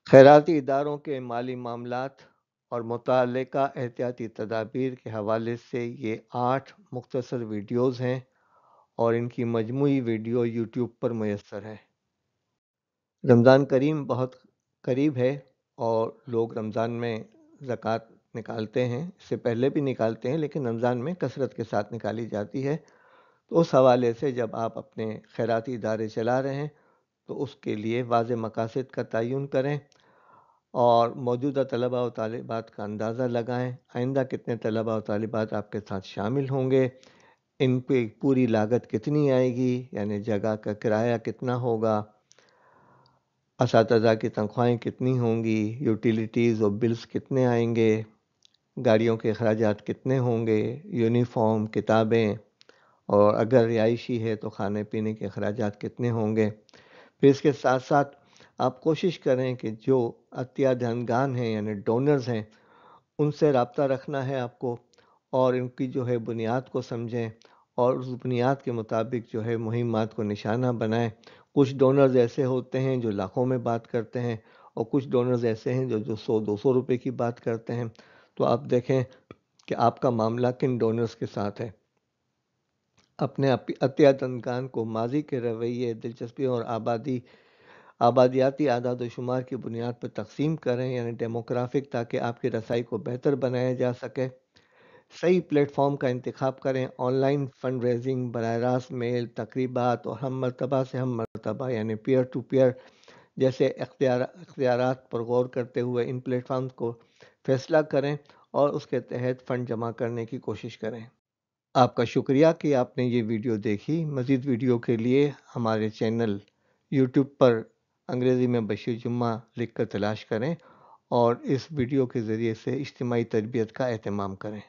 خیراتی اداروں کے مالی معاملات اور متعلقہ احتیاطی تدابیر کے حوالے سے یہ 8 مختصر ویڈیوز ہیں اور ان کی مجموعی ویڈیو یوٹیوب پر میسر ہے۔ رمضان کریم بہت قریب ہے اور لوگ رمضان میں زکوٰۃ نکالتے ہیں، اس سے پہلے بھی نکالتے ہیں لیکن رمضان میں کثرت کے ساتھ نکالی جاتی ہے۔ تو اس حوالے سے جب آپ اپنے خیراتی ادارے چلا رہے ہیں تو اس کے لیے واضح مقاصد کا تعین کریں اور موجودہ طلباء و طالبات کا اندازہ لگائیں، آئندہ کتنے طلباء و طالبات آپ کے ساتھ شامل ہوں گے، ان پہ پوری لاگت کتنی آئے گی، یعنی جگہ کا کرایہ کتنا ہوگا، اساتذہ کی تنخواہیں کتنی ہوں گی، یوٹیلیٹیز اور بلز کتنے آئیں گے، گاڑیوں کے اخراجات کتنے ہوں گے، یونیفارم، کتابیں، اور اگر رہائشی ہے تو کھانے پینے کے اخراجات کتنے ہوں گے۔ پھر اس کے ساتھ ساتھ آپ کوشش کریں کہ جو عطیہ دہندگان ہیں یعنی ڈونرز ہیں ان سے رابطہ رکھنا ہے آپ کو، اور ان کی جو ہے بنیاد کو سمجھیں اور اس بنیاد کے مطابق جو ہے مہمات کو نشانہ بنائیں۔ کچھ ڈونرز ایسے ہوتے ہیں جو لاکھوں میں بات کرتے ہیں اور کچھ ڈونرز ایسے ہیں جو 100-200 روپے کی بات کرتے ہیں۔ تو آپ دیکھیں کہ آپ کا معاملہ کن ڈونرز کے ساتھ ہے۔ اپنے عطیہ دہندگان کو ماضی کے رویے، دلچسپی اور آبادیاتی اعداد و شمار کی بنیاد پر تقسیم کریں، یعنی ڈیموگرافک، تاکہ آپ کی رسائی کو بہتر بنایا جا سکے۔ صحیح پلیٹ فارم کا انتخاب کریں، آن لائن فنڈ ریزنگ، براہ راست میل، تقریبات اور ہم مرتبہ سے ہم مرتبہ یعنی پیئر ٹو پیئر جیسے اختیارات پر غور کرتے ہوئے ان پلیٹ فارمز کو فیصلہ کریں اور اس کے تحت فنڈ جمع کرنے کی کوشش کریں۔ آپ کا شکریہ کہ آپ نے یہ ویڈیو دیکھی۔ مزید ویڈیو کے لیے ہمارے چینل یوٹیوب پر انگریزی میں بشیر جمعہ لکھ کر تلاش کریں اور اس ویڈیو کے ذریعے سے اجتماعی تربیت کا اہتمام کریں۔